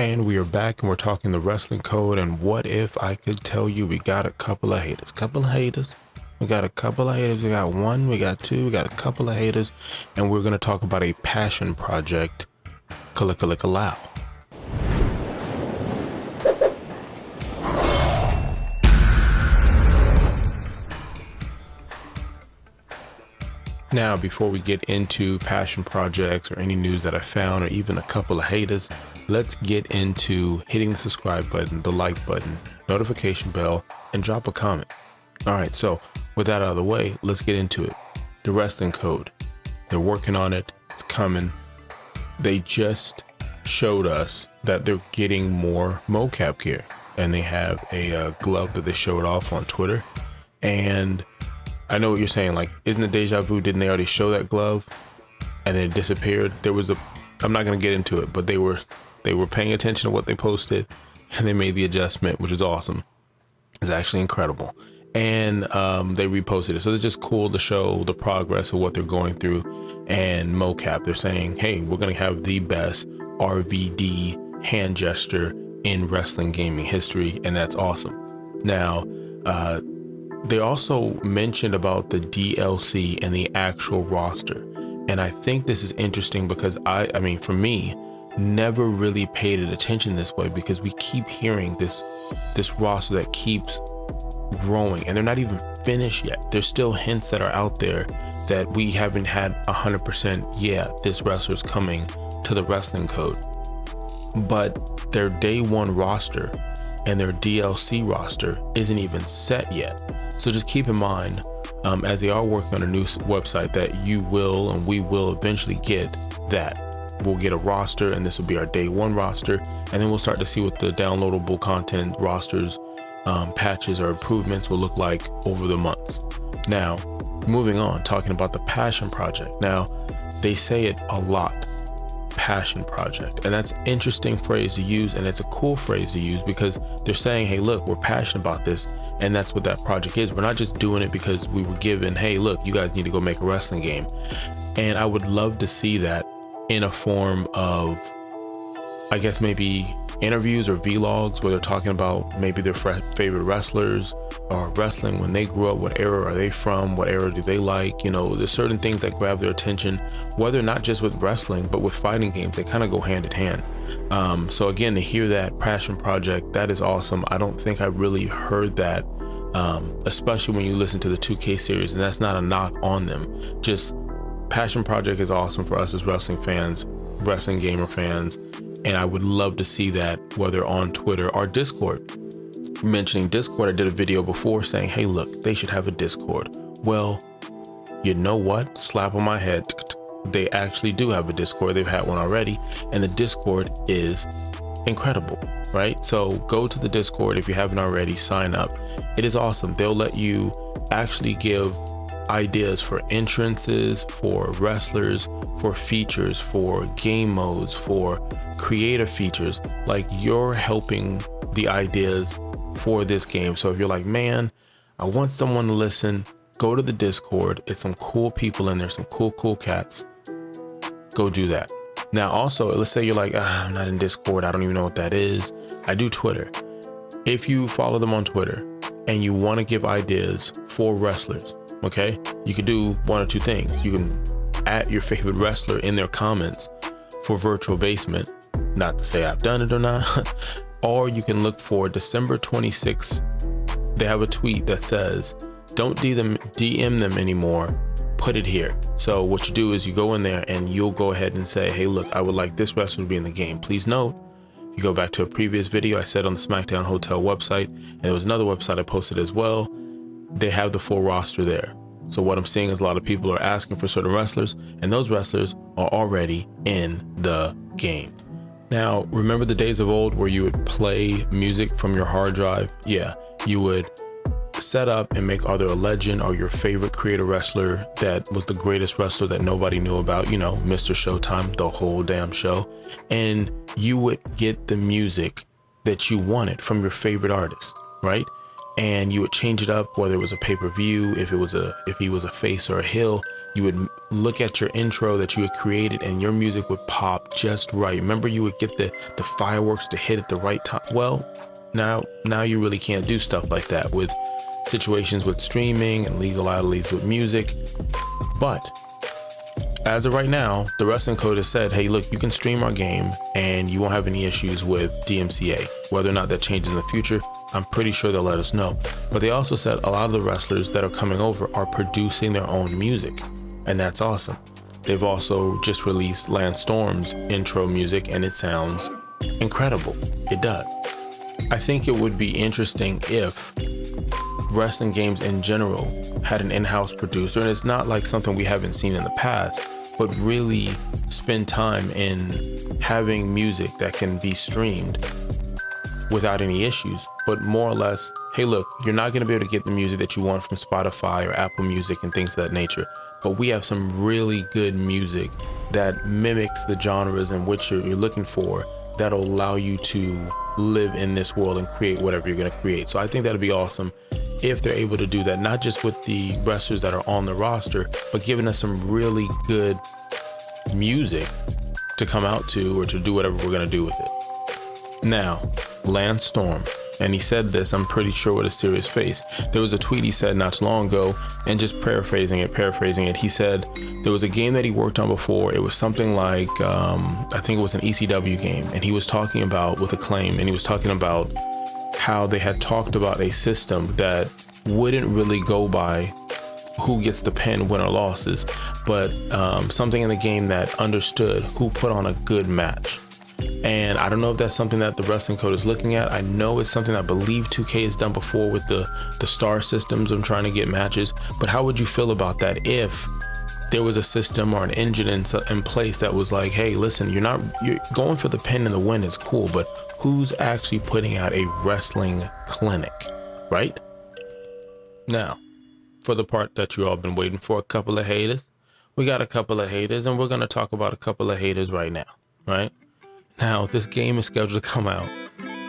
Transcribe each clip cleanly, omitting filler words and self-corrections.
And we are back and we're talking the wrestling code. And what if I could tell you we got a couple of haters? We got a couple of haters. We got one, we got two, we got a couple of haters. And we're going to talk about a passion project. Kalika-lika-low. Now, before we get into passion projects or any news that I found or even a couple of haters, let's get into hitting the subscribe button, the like button, notification bell, and drop a comment. All right, so with that out of the way, let's get into it. The wrestling code. They're working on it. It's coming. They just showed us that they're getting more mocap gear, and they have a glove that they showed off on Twitter. And I know what you're saying, like, isn't it deja vu? Didn't they already show that glove and then it disappeared? I'm not going to get into it, but they were paying attention to what they posted and they made the adjustment, which is awesome. It's actually incredible. And they reposted it. So it's just cool to show the progress of what they're going through. And mocap, they're saying, hey, we're going to have the best RVD hand gesture in wrestling gaming history. And that's awesome. Now, they also mentioned about the DLC and the actual roster. And I think this is interesting because I mean, for me, never really paid attention this way because we keep hearing this roster that keeps growing and they're not even finished yet. There's still hints that are out there that we haven't had 100%. Yeah, this wrestler's coming to the wrestling code, but their day one roster and their DLC roster isn't even set yet. So just keep in mind, as they are working on a new website, that you will and we will eventually get that. We'll get a roster, and this will be our day one roster, and then we'll start to see what the downloadable content rosters, patches or improvements will look like over the months. Now, moving on, talking about the passion project. Now, they say it a lot. Passion project, and that's an interesting phrase to use, and it's a cool phrase to use because they're saying, hey, look, we're passionate about this, and that's what that project is. We're not just doing it because we were given, hey, look, you guys need to go make a wrestling game. And I would love to see that in a form of, I guess, maybe interviews or vlogs where they're talking about maybe their favorite wrestlers or wrestling when they grew up. What era are they from? What era do they like? You know, there's certain things that grab their attention, whether not just with wrestling, but with fighting games. They kind of go hand in hand. So again, to hear that passion project, that is awesome. I don't think I really heard that, especially when you listen to the 2K series, and that's not a knock on them. Just passion project is awesome for us as wrestling fans, wrestling gamer fans. And I would love to see that, whether on Twitter or Discord. Mentioning Discord, I did a video before saying, hey, look, they should have a Discord. Well, you know what? Slap on my head. They actually do have a Discord. They've had one already. And the Discord is incredible, right? So go to the Discord if you haven't already, sign up. It is awesome. They'll let you actually give ideas for entrances, for wrestlers, for features, for game modes, for creative features. Like, you're helping the ideas for this game. So if you're like, man, I want someone to listen, go to the Discord. It's some cool people in there, some cool cats. Go do that. Now, also, let's say you're like, I'm not in Discord, I don't even know what that is. I do Twitter. If you follow them on Twitter and you want to give ideas for wrestlers, okay, you could do one or two things. You can add your favorite wrestler in their comments for virtual basement, not to say I've done it or not. Or you can look for December 26th. They have a tweet that says, don't DM them anymore, put it here. So what you do is you go in there and you'll go ahead and say, hey, look, I would like this wrestler to be in the game. Please note, if you go back to a previous video I said on the SmackDown Hotel website, and there was another website I posted as well, they have the full roster there. So what I'm seeing is a lot of people are asking for certain wrestlers, and those wrestlers are already in the game. Now, remember the days of old where you would play music from your hard drive? Yeah, you would set up and make either a legend or your favorite creator wrestler that was the greatest wrestler that nobody knew about, you know, Mr. Showtime, the whole damn show. And you would get the music that you wanted from your favorite artist, right? And you would change it up, whether it was a pay-per-view, if he was a face or a heel, You would look at your intro that you had created and your music would pop just right. Remember, you would get the fireworks to hit at the right time. Well, now you really can't do stuff like that with situations with streaming and legalities with music. But as of right now, the wrestling code has said, hey, look, you can stream our game and you won't have any issues with DMCA. Whether or not that changes in the future, I'm pretty sure they'll let us know. But they also said a lot of the wrestlers that are coming over are producing their own music, and that's awesome. They've also just released Lance Storm's intro music, and it sounds incredible. It does. I think it would be interesting if wrestling games in general had an in-house producer, and it's not like something we haven't seen in the past, but really spend time in having music that can be streamed without any issues. But more or less, hey, look, you're not going to be able to get the music that you want from Spotify or Apple Music and things of that nature, but we have some really good music that mimics the genres in which you're looking for, that'll allow you to live in this world and create whatever you're going to create. So I think that'd be awesome if they're able to do that, not just with the wrestlers that are on the roster, but giving us some really good music to come out to or to do whatever we're going to do with it. Now, Lance Storm, and he said this, I'm pretty sure, with a serious face. There was a tweet he said not too long ago, and just paraphrasing it, he said there was a game that he worked on before. It was something like, I think it was an ECW game, and he was talking about, with Acclaim, and he was talking about how they had talked about a system that wouldn't really go by who gets the pin, win or losses, but something in the game that understood who put on a good match. And I don't know if that's something that the wrestling code is looking at. I know it's something I believe 2K has done before with the star systems of trying to get matches. But how would you feel about that if there was a system or an engine in place that was like, hey, listen, you're going for the pin and the win is cool, but who's actually putting out a wrestling clinic, right? Now, for the part that you all been waiting for, a couple of haters. We got a couple of haters, and we're going to talk about a couple of haters right now, right? Now, this game is scheduled to come out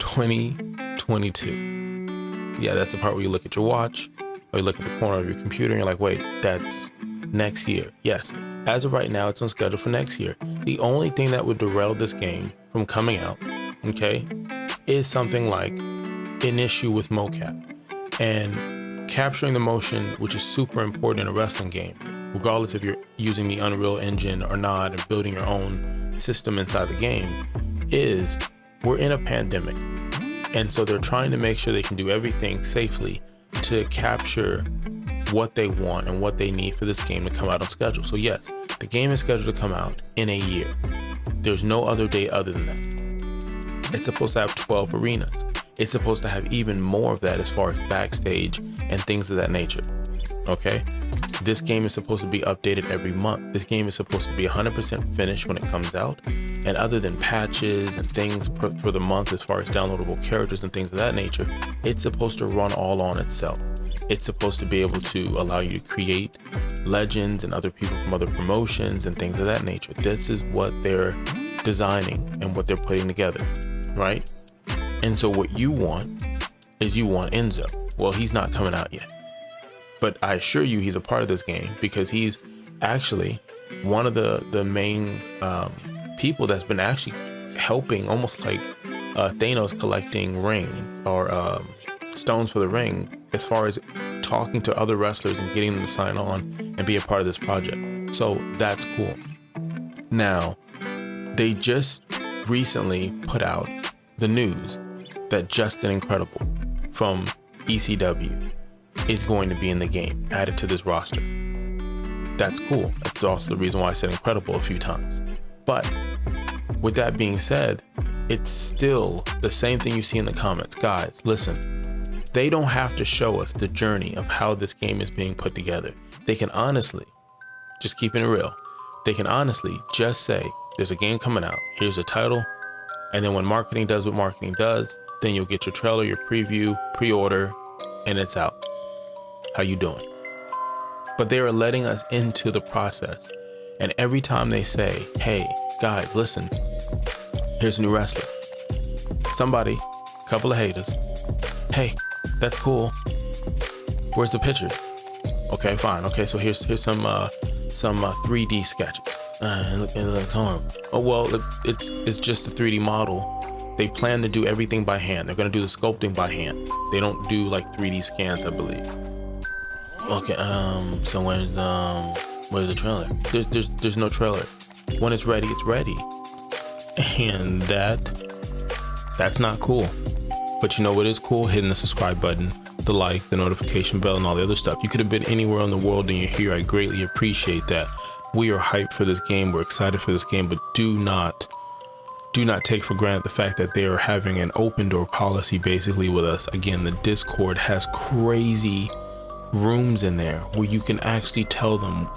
2022. Yeah, that's the part where you look at your watch or you look at the corner of your computer and you're like, wait, that's next year. Yes, as of right now, it's on schedule for next year. The only thing that would derail this game from coming out, okay, is something like an issue with mocap and capturing the motion, which is super important in a wrestling game, regardless if you're using the Unreal Engine or not and building your own system inside the game. Is we're in a pandemic, and so they're trying to make sure they can do everything safely to capture what they want and what they need for this game to come out on schedule. So yes, the game is scheduled to come out in a year. There's no other date other than that. It's supposed to have 12 arenas. It's supposed to have even more of that as far as backstage and things of that nature. Okay, this game is supposed to be updated every month. This game is supposed to be 100% finished when it comes out. And other than patches and things for the month as far as downloadable characters and things of that nature, it's supposed to run all on itself. It's supposed to be able to allow you to create legends and other people from other promotions and things of that nature. This is what they're designing and what they're putting together, right? And so what you want is you want Enzo. Well, he's not coming out yet, but I assure you he's a part of this game because he's actually one of the main people that's been actually helping, almost like Thanos collecting rings or stones for the ring, as far as talking to other wrestlers and getting them to sign on and be a part of this project. So that's cool. Now, they just recently put out the news that Justin Incredible from ECW is going to be in the game, added to this roster. That's cool. That's also the reason why I said incredible a few times. But with that being said, it's still the same thing you see in the comments. Guys, listen, they don't have to show us the journey of how this game is being put together. They can honestly, just keeping it real, they can honestly just say, there's a game coming out, here's a title, and then when marketing does what marketing does, then you'll get your trailer, your preview, pre-order, and it's out. How you doing? But they are letting us into the process. And every time they say, hey, guys, listen, here's a new wrestler. Somebody, a couple of haters, hey, that's cool. Where's the pictures? Okay, fine. Okay, so here's some some 3D sketches. It looks horrible. Oh well, it's just a 3D model. They plan to do everything by hand. They're gonna do the sculpting by hand. They don't do like 3D scans, I believe. Okay, so where's the trailer? There's no trailer. When it's ready, it's ready. And that's not cool. But you know what is cool? Hitting the subscribe button, the like, the notification bell, and all the other stuff. You could have been anywhere in the world and you're here. I greatly appreciate that. We are hyped for this game. We're excited for this game, but do not take for granted the fact that they are having an open door policy basically with us. Again, the Discord has crazy rooms in there where you can actually tell them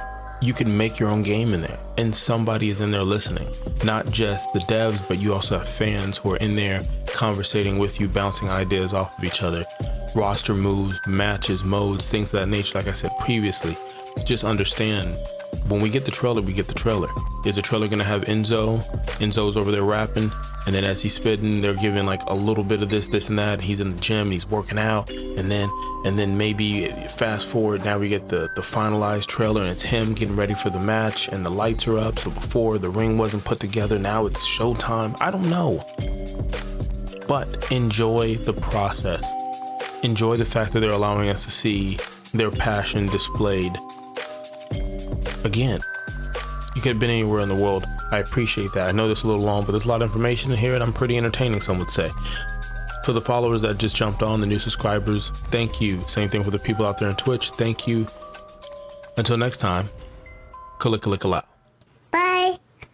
you can make your own game in there, and somebody is in there listening. Not just the devs, but you also have fans who are in there conversating with you, bouncing ideas off of each other, roster moves, matches, modes, things of that nature. Like I said previously, just understand, when we get the trailer, we get the trailer. Is the trailer gonna have Enzo? Enzo's over there rapping, and then as he's spitting, they're giving like a little bit of this and that. He's in the gym and he's working out, and then maybe fast forward, now we get the finalized trailer and it's him getting ready for the match and the lights are up. So before, the ring wasn't put together, now it's showtime. I don't know, but enjoy the process. Enjoy the fact that they're allowing us to see their passion displayed. Again, you could have been anywhere in the world. I appreciate that. I know this is a little long, but there's a lot of information in here and I'm pretty entertaining, some would say. For the followers that just jumped on, the new subscribers, thank you. Same thing for the people out there on Twitch, thank you. Until next time, kalika out.